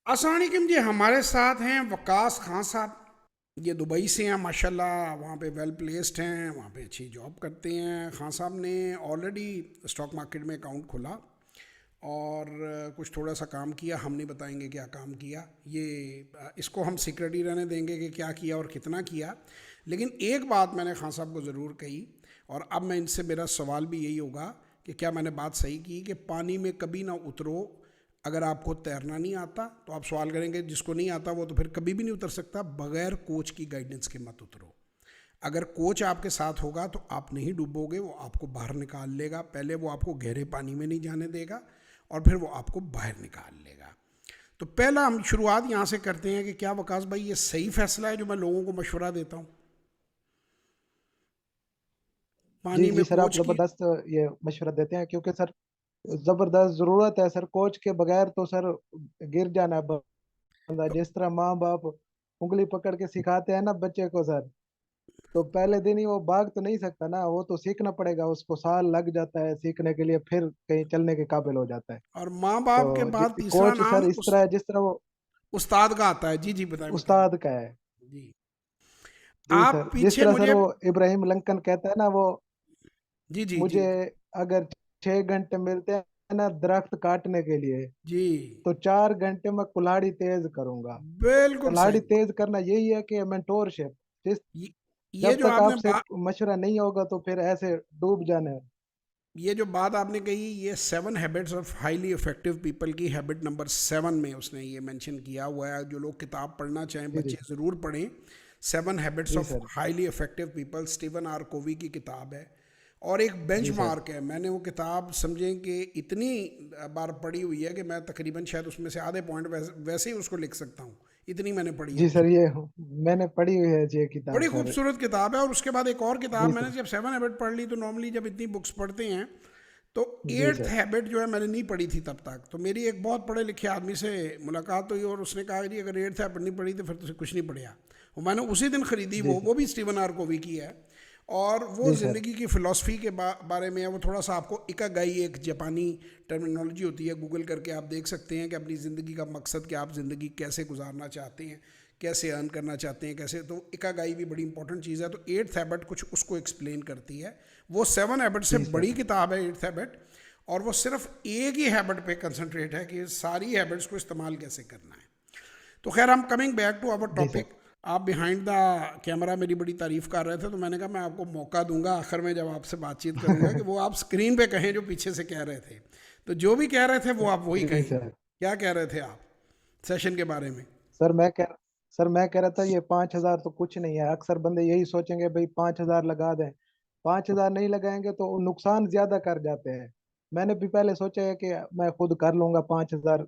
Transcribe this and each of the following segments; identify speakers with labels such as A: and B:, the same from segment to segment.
A: अस्सलाम वालेकुम जी। हमारे साथ हैं वकास खान साहब। ये दुबई से हैं माशाल्लाह, वहाँ पे वेल प्लेस्ड हैं, वहाँ पे अच्छी जॉब करते हैं। खान साहब ने ऑलरेडी स्टॉक मार्केट में अकाउंट खोला और कुछ थोड़ा सा काम किया। हम नहीं बताएंगे क्या काम किया, ये इसको हम सीक्रेट ही रहने देंगे कि क्या किया और कितना किया। लेकिन एक बात मैंने खान साहब को ज़रूर कही, और अब मैं इनसे, मेरा सवाल भी यही होगा कि क्या मैंने बात सही की कि पानी में कभी ना उतरो। अगर आपको तैरना नहीं आता तो आप सवाल करेंगे जिसको नहीं आता वो तो फिर कभी भी नहीं उतर सकता। बगैर कोच की गाइडेंस के मत उतरो। अगर कोच आपके साथ होगा तो आप नहीं डूबोगे, वो आपको बाहर निकाल लेगा। पहले वो आपको गहरे पानी में नहीं जाने देगा और फिर वो आपको बाहर निकाल लेगा। तो पहला हम शुरुआत यहाँ से करते हैं कि क्या वकास भाई ये सही फैसला है जो मैं लोगों को मशवरा देता हूँ
B: जी
A: पानी में
B: जी सर, आप
A: कोच की?
B: जबरदस्त ये मशवरा देते हैं, क्योंकि सर जबरदस्त जरूरत है सर। कोच के बगैर तो सर गिर जाना है बंदा।
A: तो
B: जिस तरह माँ बाप उंगली पकड़ के सिखाते हैं ना बच्चे को सर, तो पहले दिन ही वो भाग तो नहीं सकता ना, वो तो सीखना पड़ेगा। उसको साल लग जाता है सीखने के लिए, फिर कहीं चलने के काबिल हो जाता है।
A: और माँ बाप के
B: तो
A: बाद तीसरा
B: कोच
A: नाम
B: सर इस तरह है जिस तरह वो
A: उस्ताद का आता है। जी जी, बताएं बताएं।
B: उस्ताद का है।
A: जी।
B: जी
A: आप
B: सर, जिस
A: पीछे
B: तरह सर
A: मुझे।
B: वो इब्राहिम लंकन कहता है ना वो,
A: जी जी जी
B: मुझे अगर 6 घंटे मिलते हैं ना दरख्त काटने के लिए,
A: जी।
B: तो 4 घंटे में कुल्हाड़ी तेज करूंगा।
A: बिल्कुल
B: कुल्हाड़ी
A: सही।
B: तेज करना यही है कि मेंटोरशिप। जिस
A: ये, ये
B: जब
A: जो
B: तक
A: आपने
B: आपसे
A: बात
B: मशवरा नहीं होगा तो फिर ऐसे डूब जाना है।
A: ये जो बात आपने कही, ये 7 habits of highly effective people की हैबिट नंबर 7 में उसने ये मेंशन किया हुआ है। जो लोग किताब पढ़ना चाहें
B: जी
A: बच्चे
B: जी।
A: ज़रूर पढ़ें। 7 हैबिट्स
B: जी
A: of
B: sir.
A: Highly effective people, Steven R Covey की किताब है और एक
B: जी सर।
A: बेंचमार्क है। मैंने वो किताब समझें कि इतनी बार पढ़ी हुई है कि मैं तकरीबन शायद उसमें से आधे पॉइंट वैसे ही उसको लिख सकता हूँ। इतनी मैंने पढ़ी है
B: जी सर,
A: उसको।
B: ये मैंने पढ़ी हुई है ये किताब
A: बड़ी
B: सर।
A: खूबसूरत किताब है। और उसके बाद एक और किताब
B: जी
A: मैंने
B: सर।
A: जब 7 हैबिट पढ़ ली, तो नॉर्मली जब इतनी बुक्स पढ़ते हैं तो
B: जी
A: एट्थ
B: सर।
A: हैबिट जो है मैंने नहीं पढ़ी थी तब तक। तो मेरी एक बहुत पढ़े लिखे आदमी से मुलाकात हुई और उसने कहा कि अगर एट्थ हैबिट नहीं पढ़ी तो फिर तुझे कुछ नहीं पढ़िया। और मैंने उसी दिन ख़रीदी।
B: जी
A: वो
B: सर।
A: भी स्टीवन आर कोवी की है। और वो
B: जी सर।
A: ज़िंदगी की फ़िलासफ़ी के बारे में है। वो थोड़ा सा आपको इकागाई, एक जापानी टर्मिनोलॉजी होती है, गूगल करके आप देख सकते हैं कि अपनी ज़िंदगी का मकसद क्या, आप ज़िंदगी कैसे गुजारना चाहते हैं, कैसे अर्न करना चाहते हैं, कैसे। तो इकागाई भी बड़ी इंपॉर्टेंट चीज़ है। तो एट्थ हैबिट कुछ उसको एक्सप्लेन करती है। वो 7 हैबिट से
B: जी सर।
A: बड़ी किताब है एट्थ हैबिट। और वो सिर्फ एक ही हैबिट पे कंसंट्रेट है कि सारी हैबिट्स को इस्तेमाल कैसे करना है। तो खैर, हम कमिंग बैक टू आवर
B: जी सर।
A: टॉपिक। आप बिहाइंड द कैमरा मेरी बड़ी तारीफ कर रहे थे, तो मैंने कहा मैं आपको मौका दूंगा आखिर में जब आपसे बातचीत करूंगा कि वो आप स्क्रीन पे कहें जो पीछे से कह रहे थे। तो जो भी कह रहे थे वो आप वही
B: जी
A: कहें।
B: सर।
A: क्या कह रहे थे आप सेशन के बारे में?
B: सर मैं कह सर मैं कह रहा था ये 5,000 तो कुछ नहीं है। अक्सर बंदे यही सोचेंगे भाई 5,000 लगा दें। 5,000 नहीं लगाएंगे तो वो नुकसान ज्यादा कर जाते हैं। मैंने भी पहले सोचा है कि मैं खुद कर लूंगा 5,000,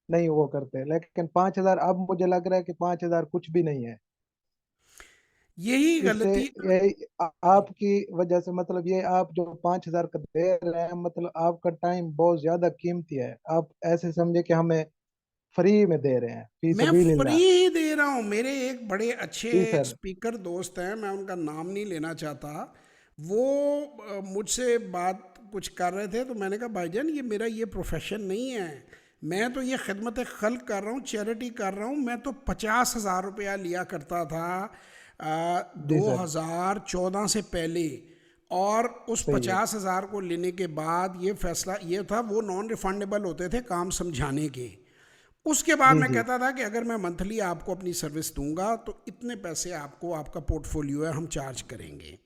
B: नहीं वो करते, लेकिन 5,000 अब मुझे लग रहा है कि 5,000 कुछ भी नहीं है।
A: यही
B: इससे
A: गलती।
B: ये
A: जी।
B: आपकी वजह से, मतलब ये आप जो 5,000 का दे रहे हैं, मतलब आपका टाइम बहुत ज्यादा कीमती है। आप ऐसे समझे कि हमें फ्री में दे रहे हैं, फी
A: मैं फ्री
B: सबीलिल्लाह।
A: ही दे रहा हूँ। मेरे एक बड़े अच्छे
B: जी सर।
A: स्पीकर दोस्त हैं, मैं उनका नाम नहीं लेना चाहता। वो मुझसे बात कुछ कर रहे थे, तो मैंने कहा भाईजान ये मेरा ये प्रोफेशन नहीं है। मैं तो ये खिदमत खल्क कर रहा हूँ, चैरिटी कर रहा हूँ। मैं तो 50,000 रुपया लिया करता था
B: जी
A: दो
B: सर।
A: हजार चौदह से पहले। और उस
B: सही है।
A: 50,000 को लेने के बाद ये फैसला ये था, वो नॉन रिफंडेबल होते थे काम समझाने के। उसके बाद
B: जी
A: मैं
B: जी।
A: कहता था कि अगर मैं मंथली आपको अपनी सर्विस दूंगा तो इतने पैसे आपको, आपका पोर्टफोलियो है, हम चार्ज करेंगे।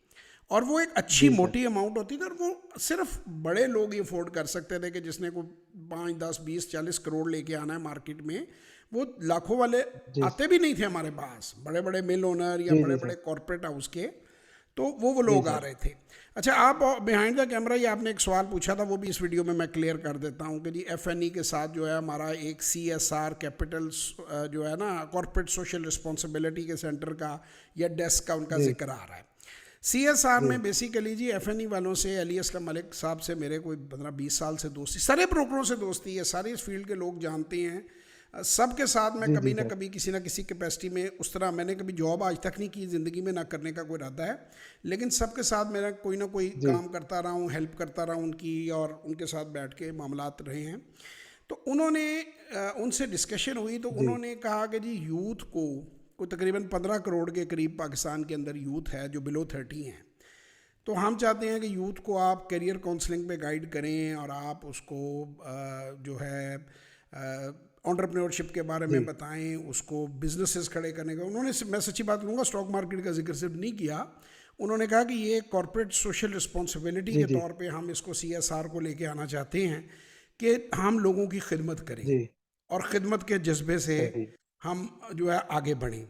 A: और वो एक अच्छी
B: जी सर।
A: मोटी अमाउंट होती थी। और वो सिर्फ बड़े लोग ही अफोर्ड कर सकते थे कि जिसने को 5, 10, 20, 40 करोड़ लेके आना है मार्केट में। वो लाखों वाले
B: जी
A: आते भी नहीं थे हमारे पास, बड़े बड़े मिल ओनर या
B: जी।
A: बड़े
B: जी
A: बड़े
B: सर।
A: कॉरपोरेट हाउस के। तो वो
B: जी
A: लोग आ
B: सर।
A: रहे थे। अच्छा, आप बिहाइंड द कैमरा ये आपने एक सवाल पूछा था, वो भी इस वीडियो में मैं क्लियर कर देता हूँ कि जी एफएनई के साथ जो है हमारा एक सीएसआर कैपिटल जो है ना, कॉर्पोरेट सोशल रिस्पॉन्सिबिलिटी के सेंटर का या डेस्क का उनका
B: जी
A: जिक्र आ रहा है। सीएसआर
B: जी।
A: में बेसिकली जी एफएनई वालों से, अली असलम मलिक साहब से मेरे कोई 15-20 साल से दोस्ती, सारे ब्रोकरों से दोस्ती है, सारे इस फील्ड के लोग जानते हैं। सबके साथ मैं
B: जी।
A: कभी
B: जी
A: ना
B: सर।
A: कभी किसी ना किसी कैपेसिटी में, उस तरह मैंने कभी जॉब आज तक नहीं की ज़िंदगी में, ना करने का कोई इरादा है। लेकिन सबके साथ मेरा कोई ना कोई
B: जी
A: काम करता रहा हूँ, हेल्प करता रहा हूँ उनकी, और उनके साथ बैठ के मामलात रहे हैं। तो उन्होंने उनसे डिस्कशन हुई तो
B: जी
A: उन्होंने कहा कि जी यूथ को तकरीबन 15 करोड़ के करीब पाकिस्तान के अंदर यूथ है जो बिलो 30 हैं। तो हम चाहते हैं कि यूथ को आप करियर काउंसलिंग पे गाइड करें और आप उसको जो है एंटरप्रेन्योरशिप के बारे में
B: जी
A: बताएं, उसको बिजनेसेस खड़े करने का। उन्होंने, मैं सच्ची बात कहूँगा, स्टॉक मार्केट का जिक्र सिर्फ नहीं किया। उन्होंने कहा कि ये कॉर्पोरेट सोशल रिस्पॉन्सिबिलिटी
B: जी
A: के
B: जी
A: तौर पे हम इसको CSR को लेके आना चाहते हैं कि हम लोगों की खिदमत करें
B: जी
A: और ख़िदमत के जज्बे से
B: सही
A: हम जो है आगे बढ़ें।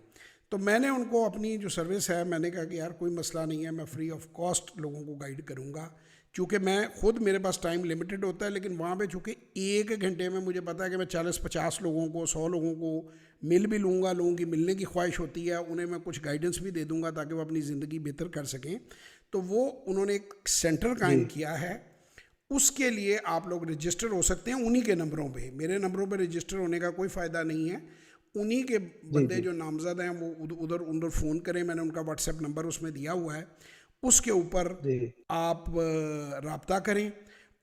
A: तो मैंने उनको अपनी जो सर्विस है, मैंने कहा कि यार कोई मसला नहीं है, मैं फ्री ऑफ कॉस्ट लोगों को गाइड करूँगा। क्योंकि मैं खुद, मेरे पास टाइम लिमिटेड होता है, लेकिन वहाँ पे चूँकि 1 घंटे में मुझे पता है कि मैं 40-50 लोगों को, 100 लोगों को मिल भी लूँगा, लोगों की मिलने की ख्वाहिश होती है, उन्हें मैं कुछ गाइडेंस भी दे दूँगा ताकि वो अपनी ज़िंदगी बेहतर कर सकें। तो वो उन्होंने एक सेंटर कायम
B: जी
A: किया है। उसके लिए आप लोग रजिस्टर हो सकते हैं उन्हीं के नंबरों पे। मेरे नंबरों पे रजिस्टर होने का कोई फ़ायदा नहीं है। उन्हीं के
B: जी
A: बंदे
B: जी
A: जो नामज़द हैं वो उधर उधर फ़ोन करें, मैंने उनका व्हाट्सएप नंबर उसमें दिया हुआ है, उसके ऊपर
B: जी
A: आप राब्ता करें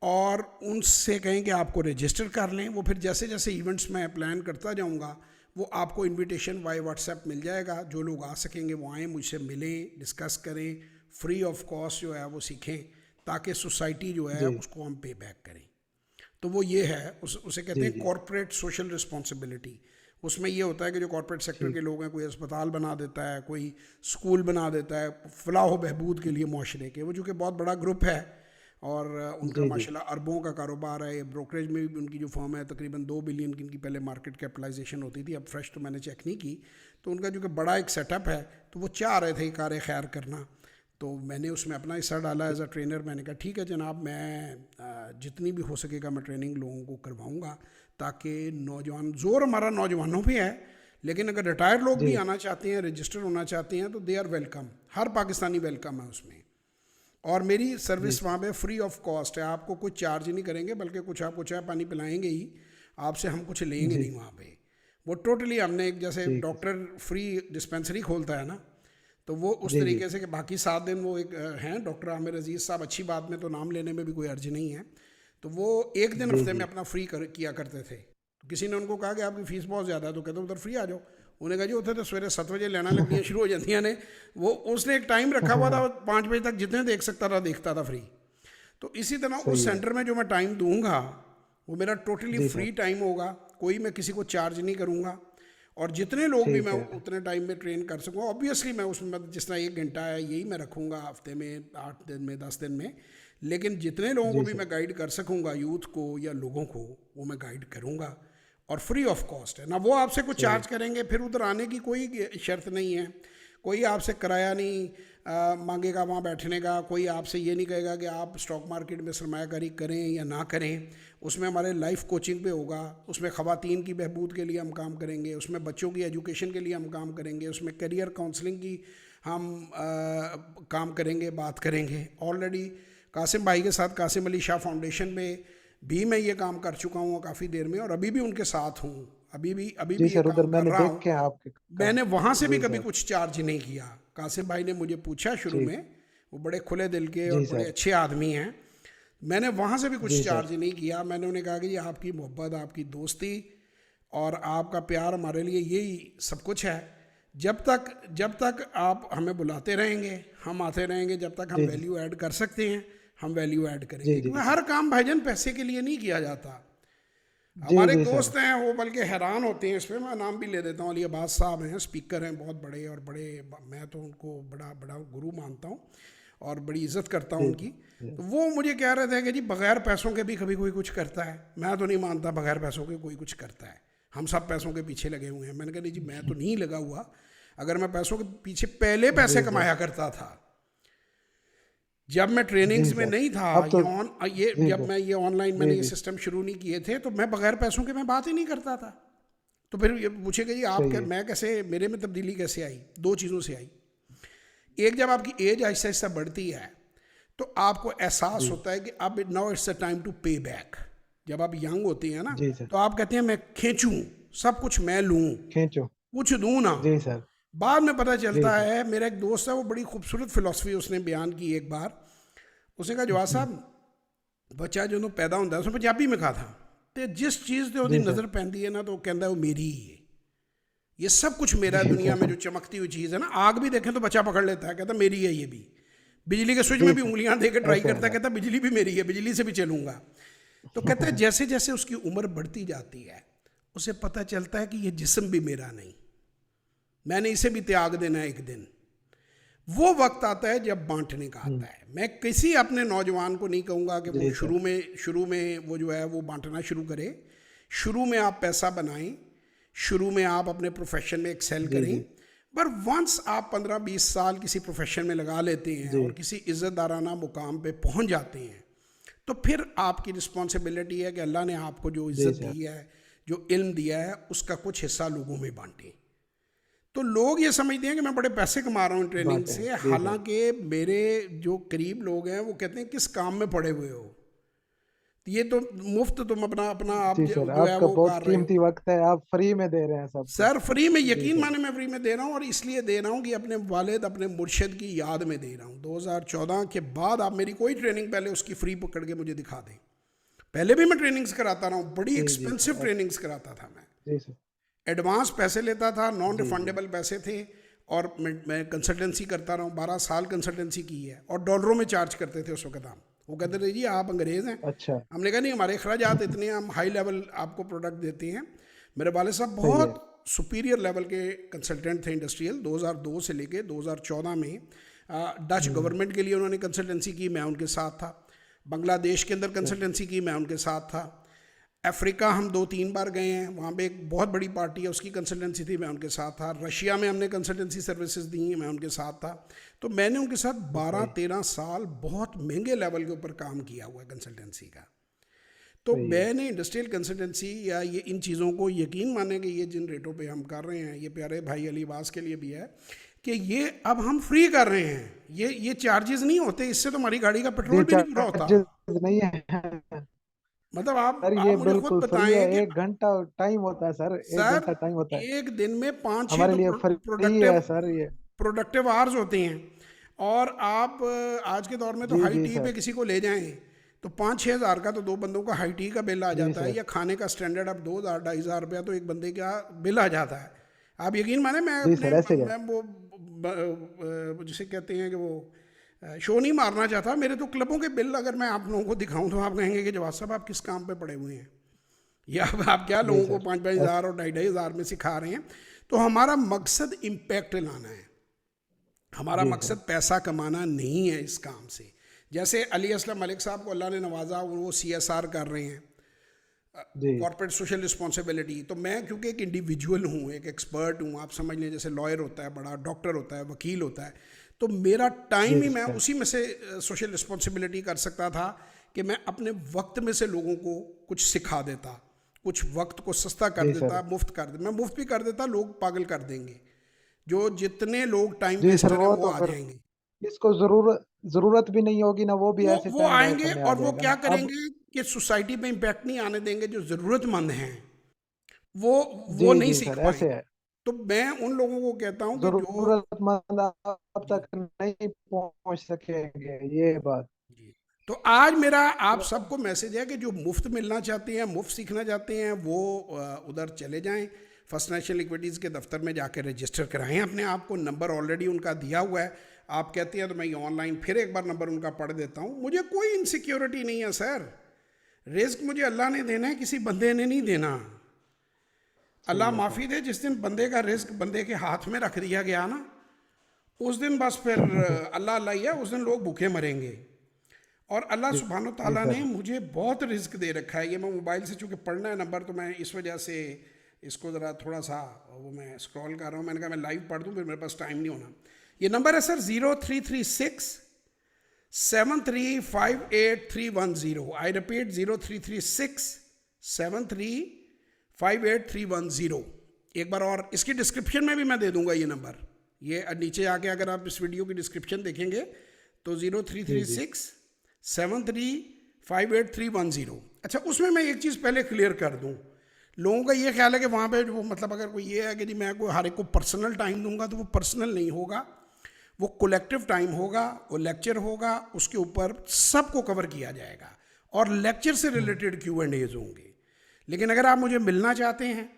A: और उनसे कहें कि आपको रजिस्टर कर लें। वो फिर जैसे जैसे इवेंट्स मैं प्लान करता जाऊंगा वो आपको इनविटेशन वाई व्हाट्सएप मिल जाएगा। जो लोग आ सकेंगे वो आएँ, मुझसे मिलें, डिस्कस करें, फ्री ऑफ कॉस्ट जो है वो सीखें ताकि सोसाइटी जो है
B: जी
A: उसको हम पे बैक करें। तो वो ये है, उसे कहते
B: जी
A: हैं
B: जी
A: कॉरपोरेट सोशल रिस्पॉन्सिबिलिटी। उसमें ये होता है कि जो कॉरपोरेट सेक्टर के
B: ठीक
A: लोग हैं, कोई अस्पताल बना देता है, कोई स्कूल बना देता है फलाह बहबूद के लिए माशरे के। वो चूँकि बहुत बड़ा ग्रुप है और उनका
B: जी जी
A: माशाल्लाह अरबों का कारोबार है। ब्रोकरेज में भी उनकी जो फर्म है तकरीबन 2 बिलियन की इनकी पहले मार्केट कैपिटलाइजेशन होती थी, अब फ्रेश तो मैंने चेक नहीं की। तो उनका जो कि बड़ा एक सेटअप है, तो वो चाह रहे थे कार खैर करना। तो मैंने उसमें अपना हिस्सा डाला एज अ ट्रेनर। मैंने कहा ठीक है जनाब, मैं जितनी भी हो सकेगा मैं ट्रेनिंग लोगों को करवाऊँगा ताकि नौजवान, जोर हमारा नौजवानों पे है, लेकिन अगर रिटायर्ड लोग भी
B: जी
A: आना चाहते हैं, रजिस्टर होना चाहते हैं, तो दे आर वेलकम। हर पाकिस्तानी वेलकम है उसमें। और मेरी
B: जी
A: सर्विस वहाँ पे फ्री ऑफ कॉस्ट है, आपको कुछ चार्ज नहीं करेंगे, बल्कि कुछ आपको चाय पानी पिलाएंगे ही, आपसे हम कुछ लेंगे
B: जी
A: नहीं वहाँ पे। वो टोटली हमने एक, जैसे
B: ठीक है
A: डॉक्टर फ्री डिस्पेंसरी खोलता है ना, तो वो उस
B: जी जी
A: तरीके से कि बाकी 7 दिन वो एक हैं डॉक्टर आमिर अजीज़ साहब, अच्छी बात में तो नाम लेने में भी कोई अर्ज नहीं है। तो वो एक दिन
B: जी
A: हफ्ते में
B: जी
A: अपना फ्री किया करते थे। तो किसी ने उनको कहा कि आपकी फ़ीस बहुत ज़्यादा है, तो कहते उधर फ्री आ जाओ। उन्हें कहा जी उधर तो सवेरे 7 बजे लेना लगनी शुरू हो जाती ने। वो उसने एक टाइम रखा हुआ था, 5 बजे तक जितने देख सकता था देखता था फ्री। तो इसी तरह उस
B: सही है
A: सेंटर में जो मैं टाइम दूंगा वो मेरा टोटली
B: जी
A: फ्री
B: सर
A: टाइम होगा, कोई मैं किसी को चार्ज नहीं करूँगा। और जितने लोग भी
B: ठीक
A: मैं
B: है
A: उतने टाइम में ट्रेन कर सकूँ, ऑब्वियसली मैं उसमें जिस तरह 1 घंटा है यही मैं रखूँगा हफ्ते में, 8 दिन में, 10 दिन में। लेकिन जितने लोगों को
B: जी
A: भी
B: सर
A: मैं गाइड कर सकूँगा, यूथ को या लोगों को, वो मैं गाइड करूँगा। और फ्री ऑफ कॉस्ट है ना, वो आपसे कुछ
B: सही
A: चार्ज करेंगे, फिर उधर आने की कोई शर्त नहीं है, कोई आपसे किराया नहीं मांगेगा वहाँ बैठने का, कोई आपसे ये नहीं कहेगा कि आप स्टॉक मार्केट में सरमायाकारी करें या ना करें। उसमें हमारे लाइफ कोचिंग पे होगा, उसमें ख़वातीन की बहबूद के लिए हम काम करेंगे, उसमें बच्चों की एजुकेशन के लिए हम काम करेंगे, उसमें करियर काउंसलिंग की हम काम करेंगे, बात करेंगे। ऑलरेडी कासिम भाई के साथ कासिम अली शाह फाउंडेशन में भी मैं ये काम कर चुका हूँ काफ़ी देर में, और अभी भी उनके साथ हूँ, अभी
B: जी
A: भी ये
B: सर उधर
A: काम कर
B: मैंने
A: रहा हूँ।
B: देखे हैं आपके काम
A: मैंने वहाँ से भी
B: जी
A: कभी
B: सर
A: कुछ चार्ज नहीं किया। कासिम भाई ने मुझे पूछा शुरू
B: ठीक
A: में, वो बड़े खुले दिल के और
B: जी
A: बड़े
B: सर
A: अच्छे आदमी हैं। मैंने वहाँ से भी कुछ
B: जी सर
A: चार्ज नहीं किया। मैंने उन्हें कहा कि ये आपकी मोहब्बत, आपकी दोस्ती और आपका प्यार हमारे लिए यही सब कुछ है। जब तक आप हमें बुलाते रहेंगे, हम आते रहेंगे, जब तक हम
B: जी जी
A: वैल्यू ऐड कर सकते हैं हम वैल्यू ऐड
B: जी
A: करेंगे।
B: जी
A: क्योंकि
B: सर
A: हर काम भाईजान पैसे के लिए नहीं किया जाता।
B: जी
A: हमारे
B: जी सर
A: दोस्त हैं वो बल्कि हैरान होते हैं इस पर, मैं नाम भी ले देता हूँ, अली अब्बास साहब हैं, स्पीकर हैं बहुत बड़े, और बड़े, मैं तो उनको बड़ा बड़ा गुरु मानता हूँ और बड़ी इज्जत करता हूँ
B: जी
A: उनकी।
B: जी
A: तो वो मुझे कह रहे थे कि जी बग़ैर पैसों के भी कभी कोई कुछ करता है। मैं तो नहीं मानता बग़ैर पैसों के कोई कुछ करता है, हम सब पैसों के पीछे लगे हुए हैं। मैंने कहा नहीं जी, मैं तो नहीं लगा हुआ। अगर मैं पैसों के पीछे पहले पैसे
B: जी सर
A: कमाया करता था, जब मैं
B: जी
A: ट्रेनिंग्स में
B: सर
A: नहीं था,
B: अब तो
A: ये
B: जी
A: जब
B: सर
A: मैं ये ऑनलाइन मैंने
B: जी
A: ये
B: जी
A: सिस्टम शुरू नहीं किए थे, तो मैं बगैर पैसों के मैं बात ही नहीं करता था। तो फिर ये पूछेगा जी आप
B: सही है
A: मैं कैसे, मेरे में तब्दीली कैसे आई? 2 चीज़ों से आई। एक, जब आपकी एज आहिस्ता आहिस्ता बढ़ती है तो आपको एहसास
B: जी
A: होता है कि अब now it's a time to pay back. जब आप यंग होते हैं ना,
B: जी सर
A: तो आप कहते हैं मैं खींचूं, सब कुछ मैं लूं,
B: खींचो
A: कुछ दूं ना।
B: जी सर
A: बाद में पता
B: जी
A: चलता
B: सर
A: है, मेरा एक दोस्त है वो बड़ी खूबसूरत फिलॉसफी उसने बयान की एक बार। उसने कहा जवाब साहब, बच्चा जो पैदा होता है उसने पंजाबी में कहा था, ਤੇ जिस चीज़ ਤੇ ਉਹਦੀ
B: जी सर।
A: नज़र ਪੈਂਦੀ है ना तो वो कहता है वो मेरी ही है, ये सब कुछ मेरा है।
B: जी
A: दुनिया में
B: सर।
A: जो चमकती हुई चीज़ है ना, आग भी देखें तो बच्चा पकड़ लेता है, कहता मेरी है ये भी। बिजली के स्विच
B: जी
A: में भी
B: सर।
A: उंगलियां दे के ट्राई
B: ऐसे है
A: करता है,
B: सर।
A: कहता बिजली भी मेरी है, बिजली से भी चलूंगा। तो कहते हैं जैसे जैसे उसकी उम्र बढ़ती जाती है उसे पता चलता है कि ये जिस्म भी मेरा नहीं, मैंने इसे भी त्याग देना है एक दिन। वो वक्त आता है जब बांटने का आता है। मैं किसी अपने नौजवान को नहीं कहूँगा कि वो
B: जी सर।
A: शुरू में वो जो है वो बांटना शुरू करे। शुरू में आप पैसा बनाएं, शुरू में आप अपने प्रोफेशन में एक्सेल
B: जी
A: करें,
B: जी
A: पर वंस आप 15-20 साल किसी प्रोफेशन में लगा लेते हैं
B: जी
A: और किसी इज़्ज़तदाराना मुकाम पे पहुंच जाते हैं, तो फिर आपकी रिस्पॉन्सिबिलिटी है कि अल्लाह ने आपको जो
B: जी
A: इज़्ज़त
B: सर।
A: दी है, जो इल्म दिया है, उसका कुछ हिस्सा लोगों में बांटें। तो लोग ये समझते हैं कि मैं बड़े पैसे कमा रहा हूँ ट्रेनिंग
B: बांटे।
A: से,
B: जी सर।
A: हालांकि मेरे जो करीब लोग हैं वो कहते हैं किस काम में पड़े हुए हो, तो ये तो मुफ्त तुम अपना अपना आप
B: जी
A: जो
B: सर,
A: जो है
B: आपका
A: वो
B: बहुत
A: कर रहे हो।
B: कीमती वक्त है, आप फ्री में दे रहे हैं सबको।
A: सर फ्री में,
B: जी
A: यकीन
B: सर।
A: माने मैं फ्री में दे रहा हूँ, और इसलिए दे रहा हूँ कि अपने वालिद अपने मुर्शिद की याद में दे रहा हूँ। 2014 के बाद आप मेरी कोई ट्रेनिंग पहले उसकी फ्री पकड़ के मुझे दिखा दें। पहले भी मैं ट्रेनिंग्स कराता रहा हूँ, बड़ी
B: जी जी
A: एक्सपेंसिव
B: सर।
A: ट्रेनिंग्स कराता था मैं,
B: जी सर।
A: एडवांस पैसे लेता था, नॉन
B: जी जी।
A: रिफंडेबल पैसे थे। और मैं कंसल्टेंसी करता रहा हूँ, 12 साल कंसल्टेंसी की है, और डॉलरों में चार्ज करते थे उस वक्त हम। वो कहते थे जी आप अंग्रेज़ हैं।
B: अच्छा।
A: हमने कहा नहीं, हमारे अखराजात इतने हैं, हम हाई लेवल आपको प्रोडक्ट देते हैं। मेरे वालिद साहब
B: सही है।
A: बहुत सुपीरियर लेवल के कंसल्टेंट थे इंडस्ट्रियल। 2002 से लेके 2014 में डच गवर्नमेंट के लिए उन्होंने कंसल्टेंसी की, मैं उनके साथ था। बांग्लादेश के अंदर कंसल्टेंसी की, मैं उनके साथ था। अफ्रीका हम 2-3 बार गए हैं, वहाँ पे एक बहुत बड़ी पार्टी है उसकी कंसल्टेंसी थी, मैं उनके साथ था। रशिया में हमने कंसल्टेंसी सर्विसेज दी हैं, मैं उनके साथ था। तो मैंने उनके साथ
B: सही।
A: 12-13 साल बहुत महंगे लेवल के ऊपर काम किया हुआ है कंसल्टेंसी का। तो
B: सही है।
A: मैंने इंडस्ट्रियल कंसल्टेंसी या ये इन चीज़ों को यकीन माने कि ये जिन रेटों पे हम कर रहे हैं, ये प्यारे भाई अली वास के लिए भी है कि ये अब हम फ्री कर रहे हैं। ये चार्जेस नहीं होते, इससे तो हमारी गाड़ी का
B: जी,
A: पेट्रोल भी नहीं पूरा होता।
B: चार्जेस नहीं है
A: मतलब
B: सर,
A: आप
B: ये
A: मुझे खुद
B: बिल्कुल फ्री है।
A: बताएं कि
B: 1 घंटा टाइम होता है सर, एक
A: सर
B: घंटा टाइम होता है।
A: एक दिन में 5-6
B: हमारे
A: तो
B: लिए फ्री
A: प्रोडक्टिव
B: है सर ये।
A: प्रोडक्टिव आवर्स होते हैं। और आप आज के दौर में तो
B: जी
A: हाई
B: जी
A: टी पे
B: सर।
A: किसी को ले जाएं तो 5-6 हज़ार का तो 2 बंदों का हाई टी का बिल आ
B: जी
A: जाता है,
B: सर।
A: या खाने का स्टैंडर्ड अब 2,000-2,500 रुपया तो एक बंदे का बिल आ जाता है। आप यकीन माने मैं
B: जी
A: अपने
B: सर, ऐसे ही है।
A: मैं वो जिसे कहते हैं कि वो शो नहीं मारना चाहता। मेरे तो क्लबों के बिल अगर मैं आप लोगों को दिखाऊं तो आप कहेंगे कि जवाब साहब आप किस काम पे पड़े हुए हैं, या आप क्या
B: जी
A: लोगों को
B: सर।
A: 5-5 हज़ार और 2,500 में सिखा रहे हैं। तो हमारा मकसद इम्पैक्ट लाना है, हमारा
B: जी सर।
A: मकसद पैसा कमाना नहीं है इस काम से। जैसे अली असलम मलिक साहब को अल्लाह ने नवाजा, वो CSR कर रहे हैं,
B: जी
A: कॉर्पोरेट सोशल रिस्पॉन्सिबिलिटी। तो मैं क्योंकि एक इंडिविजुअल हूँ, एक एक्सपर्ट हूँ, आप समझ लें जैसे लॉयर होता है, बड़ा डॉक्टर होता है, वकील होता है, तो मेरा टाइम
B: जी
A: ही मैं
B: सर।
A: उसी में से सोशल रिस्पॉन्सिबिलिटी कर सकता था कि मैं अपने वक्त में से लोगों को कुछ सिखा देता, कुछ वक्त को सस्ता कर
B: जी सर।
A: देता, मुफ्त कर देता। मैं मुफ्त भी कर देता, लोग पागल कर देंगे। जो जितने लोग टाइम
B: जी सर,
A: वेस्टर हैं
B: वो
A: वो
B: तो
A: आ
B: फिर
A: जाएंगे।
B: इसको जरूरत भी नहीं होगी ना, वो भी ऐसे
A: वो
B: टाइम वाया
A: आएंगे
B: करने आ
A: और वो
B: जाएगा
A: क्या
B: ना अब।
A: करेंगे कि सोसाइटी पे इम्पैक्ट नहीं आने देंगे। जो ज़रूरतमंद हैं वो
B: जी
A: वो नहीं
B: जी
A: सीख
B: सर, ऐसे
A: पाएंगे।
B: है।
A: तो मैं उन लोगों को कहता हूँ कि जो
B: जरूरतमंद आप
A: जी
B: तक नहीं पहुंच सकेंगे, ये बात।
A: जी। तो आज मेरा आप
B: तो
A: सबको मैसेज है कि जो मुफ्त मिलना चाहते हैं, मुफ्त सीखना चाहते हैं, वो उधर चले जाएं। फर्स्ट नेशनल इक्विटीज़ के दफ्तर में जाकर रजिस्टर कराएं अपने आप को। नंबर ऑलरेडी उनका दिया हुआ है। आप कहते हैं तो मैं ये ऑनलाइन फिर एक बार नंबर उनका पढ़ देता हूँ। मुझे कोई इनसिक्योरिटी नहीं है सर। रिस्क मुझे अल्लाह ने देना है, किसी बंदे ने नहीं देना।
B: सही
A: अल्लाह
B: है सर।
A: माफ़ी दे, जिस दिन बंदे का रिस्क बंदे के हाथ में रख दिया गया ना, उस दिन बस फिर अल्लाह अल्लाह ही है, उस दिन लोग भूखे मरेंगे। और अल्लाह
B: जी
A: सुब्हानो
B: जी
A: ताला ने
B: सर।
A: मुझे बहुत रिस्क दे रखा है। ये मैं मोबाइल से चूँकि पढ़ना है नंबर, तो मैं इस वजह से इसको ज़रा थोड़ा सा वो मैं स्क्रॉल कर रहा हूँ। मैंने कहा मैं लाइव पढ़ दूँ, फिर मेरे पास टाइम नहीं होना। ये नंबर है सर 0336735831 आई रिपीट 0336735831। एक बार और, इसकी डिस्क्रिप्शन में भी मैं दे दूंगा ये नंबर। ये नीचे आके अगर आप इस वीडियो की डिस्क्रिप्शन देखेंगे तो
B: जी जी
A: 0336735831। अच्छा, उसमें मैं एक चीज़ पहले क्लियर कर दूं। लोगों का ये ख्याल है कि वहाँ पे वो मतलब अगर कोई ये है कि जी मैं कोई हर एक को पर्सनल टाइम दूंगा, तो वो पर्सनल नहीं होगा, वो कलेक्टिव टाइम होगा, वो लेक्चर होगा, उसके ऊपर सबको कवर किया जाएगा और लेक्चर से रिलेटेड Q&As होंगे। लेकिन अगर आप मुझे मिलना चाहते हैं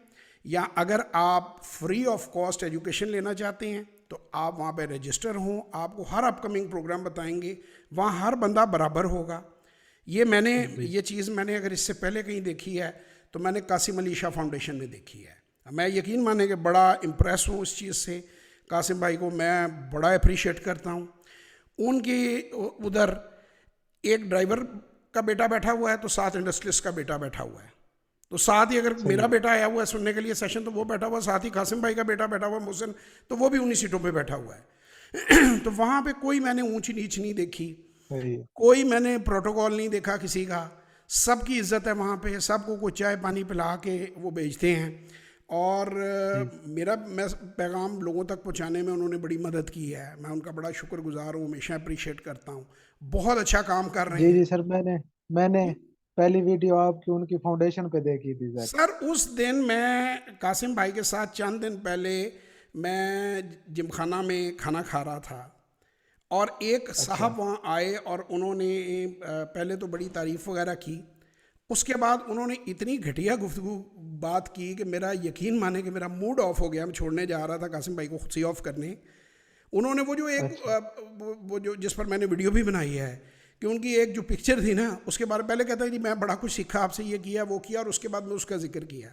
A: या अगर आप फ्री ऑफ कॉस्ट एजुकेशन लेना चाहते हैं तो आप वहाँ पे रजिस्टर हों, आपको हर अपकमिंग प्रोग्राम बताएंगे, वहाँ हर बंदा बराबर होगा। ये चीज़ मैंने अगर इससे पहले कहीं देखी है तो मैंने कासिम अली शाह फाउंडेशन में देखी है। मैं यकीन माने कि बड़ा इम्प्रेस हूँ इस चीज़ से। कासिम भाई को मैं बड़ा अप्रिशिएट करता हूँ। उनकी उधर एक ड्राइवर का बेटा बैठा हुआ है तो 7 इंडस्ट्रियलिस्ट का बेटा बैठा हुआ है, तो साथ ही अगर मेरा बेटा आया हुआ है सुनने के लिए सेशन तो वो बैठा हुआ, साथ ही कासिम भाई का बेटा बैठा हुआ मोहसिन, तो वो भी उन्हीं सीटों पे बैठा हुआ है। तो वहाँ पे कोई मैंने ऊंची नीच नहीं देखी, कोई मैंने प्रोटोकॉल नहीं देखा किसी का, सबकी इज्जत है वहाँ पे, सबको कुछ चाय पानी पिला के वो भेजते हैं। और मैं पैगाम लोगों तक पहुँचाने में उन्होंने बड़ी मदद की है, मैं उनका बड़ा शुक्रगुजार हूँ, हमेशा अप्रिशिएट करता हूँ। बहुत अच्छा काम कर रहे
B: जी
A: हैं।
B: जी सर, मैंने पहली वीडियो आपकी उनकी फाउंडेशन पे देखी थी सर।
A: सर उस दिन मैं कासिम भाई के साथ चंद दिन पहले मैं जिमखाना में खाना खा रहा था और एक साहब वहाँ आए और उन्होंने पहले तो बड़ी तारीफ़ वगैरह की, उसके बाद उन्होंने इतनी घटिया गुफ्तगू बात की कि मेरा यकीन माने कि मेरा मूड ऑफ हो गया। मैं छोड़ने जा रहा था कासिम भाई को खुद से ऑफ करने। उन्होंने वो जो वो जो जिस पर मैंने वीडियो भी बनाई है कि उनकी एक जो पिक्चर थी ना उसके बारे में पहले कहता है जी मैं बड़ा कुछ सीखा आपसे, ये किया वो किया, और उसके बाद में उसका जिक्र किया।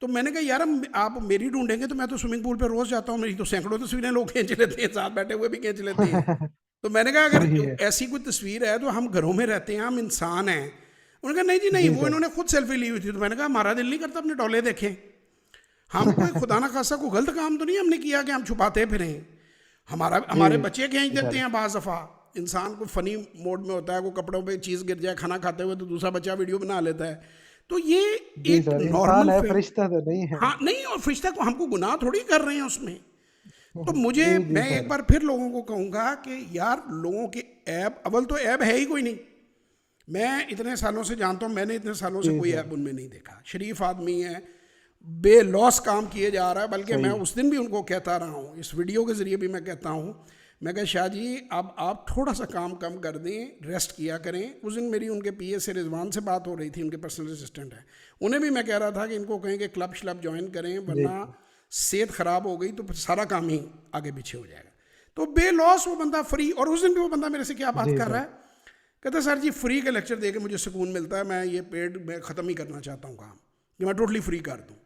A: तो मैंने कहा यार आप मेरी ढूंढेंगे तो मैं तो स्विमिंग पूल पे रोज़ जाता हूँ, मेरी तो सैकड़ों तस्वीरें लोग खींच लेते हैं, साथ बैठे हुए भी खींच लेते हैं। तो मैंने कहा अगर
B: सही है।
A: ऐसी कोई तस्वीर है तो हम घरों में रहते हैं, हम इंसान हैं। उन्होंने कहा नहीं जी नहीं,
B: जी
A: वो
B: सर।
A: इन्होंने खुद सेल्फी ली हुई थी। तो मैंने कहा हमारा दिल नहीं करता अपने डोले देखें, हम कोई खुदा ना खासा कोई गलत काम तो नहीं हमने किया कि हम छुपाते फिरें। हमारे बच्चे खींच देते हैं बाज़ दफ़ा, इंसान को फ़नी मोड में होता है, वो कपड़ों पे चीज़ गिर जाए खाना खाते हुए तो दूसरा बच्चा वीडियो बना लेता है। तो ये
B: जी
A: एक
B: सर, इंसान
A: नॉर्मल
B: है, फरिश्ता तो नहीं है।
A: हाँ नहीं, और फरिश्ता को हमको गुनाह थोड़ी कर रहे हैं उसमें। तो मुझे
B: जी जी
A: मैं एक
B: सर।
A: बार फिर लोगों को कहूँगा कि यार लोगों के ऐब, अव्वल तो ऐब है ही कोई नहीं। मैं इतने सालों से जानता हूँ, मैंने इतने सालों से
B: जी
A: कोई
B: सर।
A: ऐब उनमें नहीं देखा। शरीफ आदमी है, बेलॉस काम किए जा रहा है। बल्कि मैं
B: सही।
A: उस दिन भी उनको कहता रहा हूँ, इस वीडियो के ज़रिए भी मैं कहता हूँ, मैं कहा शाह जी अब आप थोड़ा सा काम कम कर दें, रेस्ट किया करें। उस दिन मेरी उनके पीए से रिजवान से बात हो रही थी, उनके पर्सनल असिस्टेंट है, उन्हें भी मैं कह रहा था कि इनको कहें कि क्लब श्लब ज्वाइन करें,
B: जी
A: वरना सेहत ख़राब हो गई तो फिर सारा काम ही आगे पीछे हो जाएगा। तो बेलॉस वो बंदा फ्री, और उस दिन भी वो बंदा मेरे से क्या बात
B: जी
A: कर रहा
B: सर।
A: है, कहता सर जी फ्री के लेक्चर दे के मुझे सुकून मिलता है, मैं ये पेड मैं ख़त्म ही करना चाहता हूँ काम, कि मैं टोटली फ्री कर दूँ।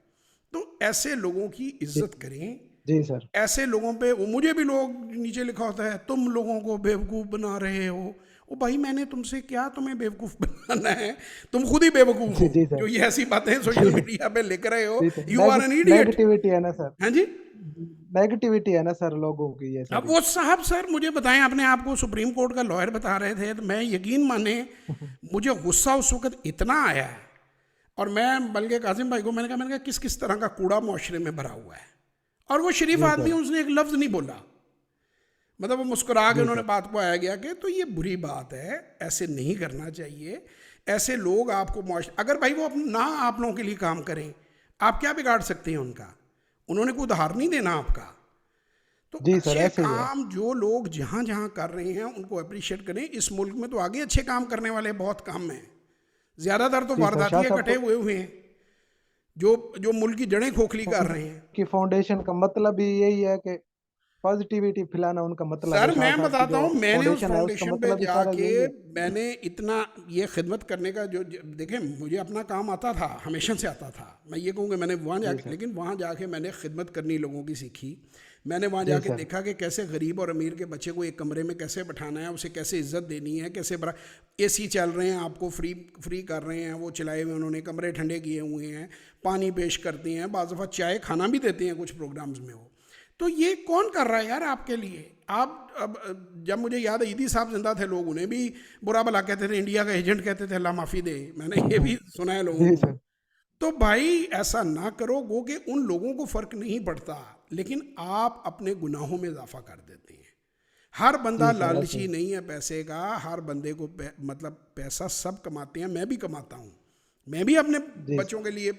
A: तो ऐसे लोगों की
B: जी
A: इज्जत करें।
B: जी सर।
A: ऐसे लोगों पे वो मुझे भी लोग नीचे लिखा होता है तुम लोगों को बेवकूफ़ बना रहे हो। ओ भाई मैंने तुमसे क्या तुम्हें बेवकूफ़ बनाना है, तुम खुद ही बेवकूफ़
B: जी
A: हो
B: जी
A: जो
B: सर।
A: ये ऐसी बातें सोशल मीडिया पे लिख रहे हो।
B: जी sir,
A: you are an idiot.
B: Negativity है ना सर।
A: हाँ जी।
B: नेगेटिविटी है ना सर लोगों की ये
A: अब
B: सारी।
A: वो साहब सर मुझे बताएं, अपने आप को सुप्रीम कोर्ट का लॉयर बता रहे थे, तो मैं यकीन माने मुझे गुस्सा उस वक्त इतना आया है। और मैं बल्कि कासिम भाई को मैंने कहा किस किस तरह का कूड़ा मुआशरे में भरा हुआ है। और वो शरीफ
B: जी
A: आदमी,
B: सर।
A: उसने एक लफ्ज़ नहीं बोला, मतलब वो मुस्कुरा के
B: जी
A: उन्होंने
B: सर।
A: बात को आया गया कि तो ये बुरी बात है, ऐसे नहीं करना चाहिए। ऐसे लोग आपको अगर भाई वो ना आप लोगों के लिए काम करें, आप क्या बिगाड़ सकते हैं उनका, उन्होंने कोई उधार नहीं देना आपका। तो
B: जी सर,
A: अच्छे
B: ऐसे ही है।
A: काम जो लोग जहाँ जहाँ कर रहे हैं उनको अप्रिशिएट करें। इस मुल्क में तो आगे अच्छे काम करने वाले बहुत कम हैं, ज़्यादातर तो
B: जी सर, शाह
A: वारदातियाँ
B: साहब
A: कटे हुए हैं जो जो मुल्क की जड़ें खोखली कर रहे हैं।
B: की फाउंडेशन का मतलब ही यही है कि पॉजिटिविटी फैलाना उनका मतलब है।
A: सर
B: शाह
A: मैं
B: साहब की
A: बताता
B: जो
A: हूँ, मैंने उस
B: फाउंडेशन है उसका
A: फाउंडेशन पे
B: मतलब ही सारा
A: जाके
B: यही है।
A: मैंने इतना ये खिदमत करने का देखें मुझे अपना काम आता था, हमेशा से आता था। मैं ये कहूँगा मैंने वहाँ
B: जी
A: जाके,
B: सर।
A: लेकिन वहाँ जाके मैंने खिदमत करनी लोगों की सीखी। मैंने वहाँ
B: जी
A: जाके
B: सर।
A: देखा कि कैसे गरीब और अमीर के बच्चे को एक कमरे में कैसे बैठाना है, उसे कैसे इज्जत देनी है, कैसे बड़ा एसी चल रहे हैं, आपको फ्री कर रहे हैं, वो चलाए हुए उन्होंने, कमरे ठंडे किए हुए हैं, पानी पेश करते हैं, बाज़ दफ़ा चाय खाना भी देते हैं कुछ प्रोग्राम्स में वो। तो ये कौन कर रहा है यार आपके लिए? आप अब जब मुझे याद है ईदी साहब जिंदा थे, लोग उन्हें भी बुरा भला कहते थे, इंडिया का एजेंट कहते थे, अल्लाह माफ़ी दे, मैंने ये भी सुना है लोगों
B: जी
A: को।
B: सर।
A: तो भाई ऐसा ना करो, गो कि उन लोगों को फ़र्क नहीं पड़ता, लेकिन आप अपने गुनाहों में इजाफा कर देते हैं। हर बंदा
B: जी सर, ऐसे
A: लालची
B: ही।
A: नहीं है पैसे का, हर बंदे को मतलब पैसा सब कमाते हैं, मैं भी कमाता हूँ, मैं भी अपने
B: जी
A: बच्चों
B: सर।
A: के लिए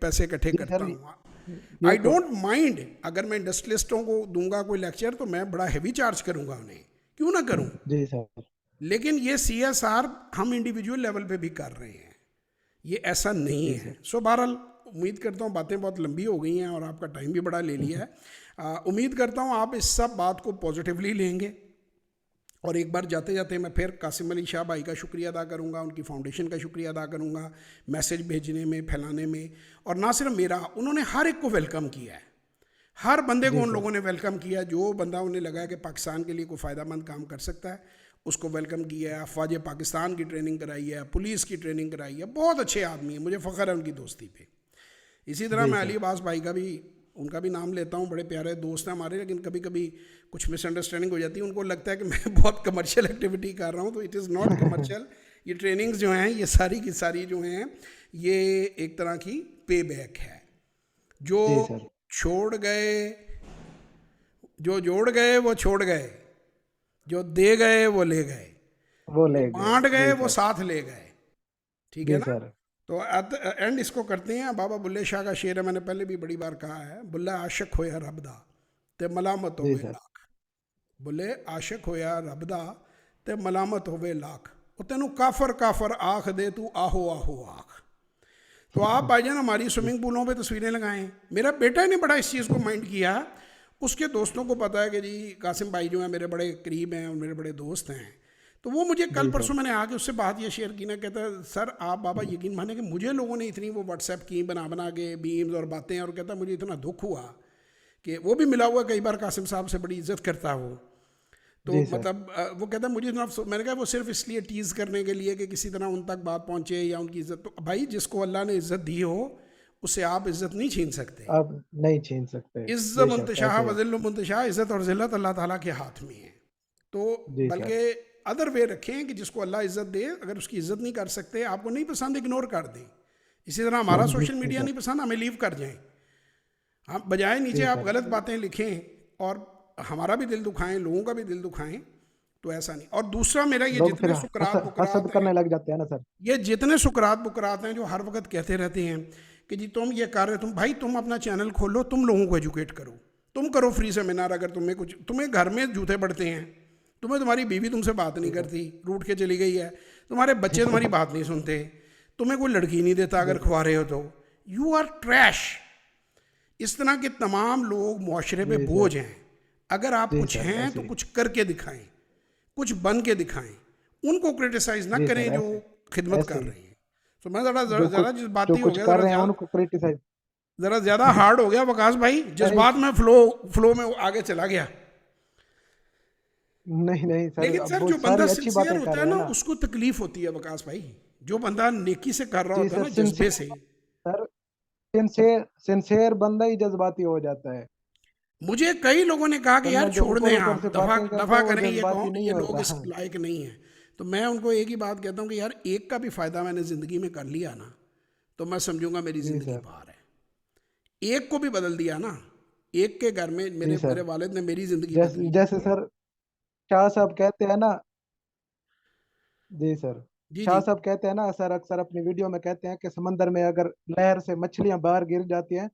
A: पैसे इकट्ठे
B: जी
A: करता
B: सर,
A: हूँ।
B: ये
A: आई
B: तो
A: डोंट माइंड अगर मैं इंडस्ट्रियलिस्टों को दूंगा कोई लेक्चर तो मैं बड़ा हैवी चार्ज करूंगा उन्हें, क्यों ना करूं।
B: जी सर।
A: लेकिन ये CSR हम इंडिविजुअल लेवल पे भी कर रहे हैं। ये ऐसा नहीं
B: जी
A: है।
B: सर।
A: सो बहरहाल उम्मीद करता हूँ बातें बहुत लंबी हो गई हैं और आपका टाइम भी बड़ा ले लिया है। उम्मीद करता हूँ आप इस सब बात को पॉजिटिवली लेंगे। और एक बार जाते जाते मैं फिर कासिम अली शाह भाई का शुक्रिया अदा करूँगा, उनकी फाउंडेशन का शुक्रिया अदा करूँगा मैसेज भेजने में, फैलाने में। और ना सिर्फ मेरा, उन्होंने हर एक को वेलकम किया है, हर बंदे को
B: जी
A: उन
B: सर।
A: लोगों ने वेलकम किया। जो बंदा उन्हें लगा कि पाकिस्तान के लिए कोई फ़ायदेमंद काम कर सकता है उसको वेलकम किया है। अफवाज पाकिस्तान की ट्रेनिंग कराई है, पुलिस की ट्रेनिंग कराई है। बहुत अच्छे आदमी है, मुझे फ़ख्र है उनकी दोस्ती पे। इसी तरह
B: जी
A: मैं
B: सर।
A: अली अब्बास भाई का भी, उनका भी नाम लेता हूँ, बड़े प्यारे दोस्त हैं हमारे। लेकिन कभी कभी कुछ मिसअंडरस्टैंडिंग हो जाती है, उनको लगता है कि मैं बहुत कमर्शियल एक्टिविटी कर रहा हूँ, तो इट इज़ नॉट कमर्शियल। ये ट्रेनिंग्स जो हैं ये सारी की सारी जो हैं ये एक तरह की पे बैक है। जो
B: जी सर।
A: छोड़ गए, जो जोड़ गए वो छोड़ गए, जो दे गए वो ले गए,
B: वो
A: जो
B: ले गए।
A: बांट गए
B: जी
A: वो
B: सर।
A: साथ ले गए। ठीक है
B: जी
A: ना?
B: सर।
A: तो एट द एंड इसको करते हैं। बाबा बुल्ले शाह का शेर है, मैंने पहले भी बड़ी बार कहा है, बुल्ला आशिक होया रबदा ते मलामत
B: जी
A: होवे
B: सर।
A: लाख। बुल्ले आशिक होया रबदा ते मलामत होवे लाख। वो तेनू काफर काफर आख दे, तू आहो आहो आख। तो आप भाईजान हमारी
B: जी
A: स्विमिंग पूलों पे तस्वीरें लगाएं। मेरा बेटा ने बड़ा इस चीज़ को माइंड किया। उसके दोस्तों को पता है कि जी कासिम भाई जो है मेरे बड़े करीब हैं और मेरे बड़े दोस्त हैं। तो वो मुझे कल
B: जी सर।
A: परसों मैंने आके उससे बात ये शेयर की ना, कहता है सर आप बाबा यकीन माने कि मुझे लोगों ने इतनी वो व्हाट्सएप की बना बना के बीम्स और बातें, और कहता मुझे इतना दुख हुआ कि वो भी मिला हुआ कई बार कासिम साहब से, बड़ी इज्जत करता है वो। तो
B: जी सर।
A: मतलब वो कहता मुझे इतना मैंने कहा वो सिर्फ इसलिए टीज़ करने के लिए कि किसी तरह उन तक बात पहुंचे या उनकी इज्जत। तो भाई जिसको अल्लाह ने इज्जत दी हो उससे आप इज्जत नहीं छीन सकते।
B: आप नहीं छीन सकते।
A: इज्जत
B: बेशक
A: मुंतशाह
B: ऐसे है।
A: वजिल्ल मुंतशाह, इज्जत और जिल्लत अल्लाह ताला के हाथ में है। तो
B: जी सर।
A: बल्कि अदर वे रखें कि जिसको अल्लाह इज्जत दे, अगर उसकी इज्जत नहीं कर सकते, आपको नहीं पसंद, इग्नोर कर दें। इसी तरह हमारा सोशल
B: जी
A: मीडिया
B: सर।
A: नहीं पसंद, हमें लीव कर जाएं। हम बजाय नीचे
B: जी
A: आप
B: सर।
A: गलत बातें लिखें और हमारा भी दिल दुखाएं, लोगों का भी दिल दुखाएं, तो ऐसा नहीं। और दूसरा मेरा ये
B: लोग फिर
A: जितने सुकरात
B: हसद
A: बुकरात हैं,
B: करने लग जाते हैं ना सर।
A: ये जितने सुकरात बुकरात हैं जो हर वक्त कहते रहते हैं कि जी तुम ये कर रहे, तुम भाई तुम अपना चैनल खोलो, तुम लोगों को एजुकेट करो, तुम करो फ्री सेमिनार। अगर तुम्हें कुछ, तुम्हें घर में जूते पड़ते हैं, तुम्हें तुम्हारी बीवी तुमसे बात नहीं
B: जी सर।
A: करती, रूठ के चली गई है, तुम्हारे
B: जी
A: बच्चे तुम्हारी
B: सर।
A: बात नहीं सुनते, तुम्हें कोई लड़की नहीं देता
B: जी
A: अगर
B: सर।
A: खुआ रहे हो तो, यू आर ट्रैश। इस तरह के तमाम लोग मुआशरे पे
B: जी
A: बोझ
B: सर।
A: हैं। अगर आप
B: जी
A: कुछ
B: सर
A: हैं
B: ऐसे
A: तो
B: ही।
A: कुछ करके दिखाएं, कुछ बन के दिखाएं। उनको क्रिटिसाइज ना
B: जी
A: करें
B: सर
A: जो
B: ऐसे।
A: खिदमत
B: ऐसे
A: कर
B: ही।
A: रहे हैं। तो मैं ज़रा
B: जो
A: ज़रा
B: कुछ जो
A: जज्बाती हो
B: कुछ
A: गया,
B: कर रहे हैं उनको क्रिटिसाइज।
A: ज़रा ज़्यादा हार्ड हो गया वकास भाई,
B: नहीं
A: जज्बात में फ्लो फ्लो में आगे चला गया।
B: नहीं नहीं सर,
A: लेकिन
B: अब
A: सर
B: वो
A: जो बंदा
B: सारी अच्छी
A: सिंसियर
B: बातें कर
A: होता है
B: रहे
A: ना
B: हैं ना।
A: उसको तकलीफ होती है वकास भाई। जो बंदा नेकी से कर रहा
B: जी
A: होता है
B: सर।
A: ना, जज्बे
B: सिंसियर
A: से।
B: सर, सिंसियर सिंसियर बंदा ही जज्बाती हो जाता है।
A: मुझे कई लोगों ने कहा कि
B: वरना
A: यार
B: जो
A: छोड़
B: ऊपर
A: दें,
B: ऊपर
A: आप
B: से
A: दफा
B: बातें करता
A: दफा
B: है वो
A: करें, ये
B: जज्बाती
A: कौन,
B: नहीं
A: ये लोग
B: होता।
A: इस लायक नहीं है। तो मैं उनको एक ही बात कहता हूँ कि यार एक का भी फायदा मैंने जिंदगी में कर लिया ना, तो मैं समझूंगा मेरी
B: जी
A: जिंदगी
B: सर।
A: पार है। एक को भी बदल दिया ना, एक के घर में
B: जी
A: मेरे मेरे
B: सर।
A: वालिद ने मेरी जिंदगी
B: जैसे
A: बदली।
B: जैसे सर शाह साहब कहते हैं ना। जी सर।
A: जी
B: शाह
A: जी
B: साहब कहते हैं ना सर, अक्सर अपनी वीडियो में कहते हैं कि समंदर में अगर लहर से मछलियां बाहर गिर जाती हैं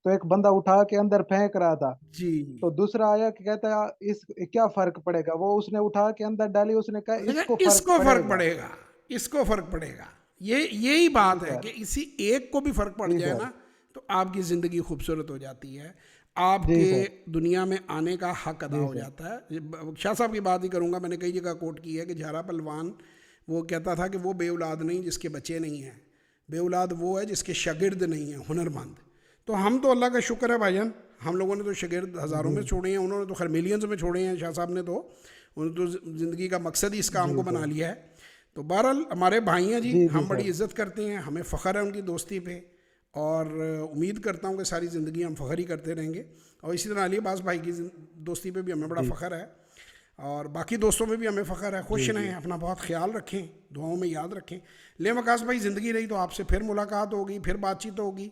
B: तो एक बंदा उठा के अंदर फेंक रहा था,
A: जी।
B: तो दूसरा आया कि कहता है इस क्या फर्क पड़ेगा, वो उसने उठा के अंदर डाली, उसने कहा
A: उसने
B: इसको
A: कहा
B: फर्क
A: इसको फर्क
B: पड़ेगा।
A: पड़ेगा, इसको फर्क पड़ेगा। ये यही
B: जी
A: बात है कि
B: सर।
A: इसी एक को भी फर्क पड़
B: जी
A: जाए
B: सर।
A: ना, तो आपकी ज़िंदगी खूबसूरत हो जाती है,
B: जी
A: आपके
B: सर।
A: दुनिया में आने का हक अदा
B: जी
A: हो
B: सर।
A: जाता है। शाह साहब की बात ही करूँगा, मैंने कई जगह कोट की है कि झारा पहलवान वो कहता था कि वो बेऔलाद नहीं जिसके बच्चे नहीं हैं, बेऔलाद वो है जिसके शागिर्द नहीं है, हुनरमंद। तो हम तो अल्लाह का शुक्र है भाईजान, हम लोगों ने तो शागिर्द हज़ारों
B: जी।
A: में छोड़े हैं, उन्होंने तो खैर मिलियंस में छोड़े हैं। शाह साहब ने तो उन्होंने तो ज़िंदगी का मकसद ही इस काम
B: जी
A: को बना
B: सर।
A: लिया है। तो बहरहाल हमारे भाई हैं जी,
B: जी जी
A: हम बड़ी
B: सर।
A: इज्जत करते हैं, हमें फ़ख्र है उनकी दोस्ती पे। और उम्मीद करता हूँ कि सारी ज़िंदगी हम फ़ख्र ही करते रहेंगे। और इसी तरह अली अब्बास भाई की दोस्ती पे भी हमें बड़ा
B: जी।
A: फ़ख्र है, और बाकी दोस्तों में भी हमें फ़ख्र है। खुश
B: जी जी।
A: रहें, अपना बहुत ख्याल रखें, दुआओं में याद रखें। ले वकास भाई, ज़िंदगी रही तो आपसे फिर मुलाकात होगी, फिर बातचीत होगी।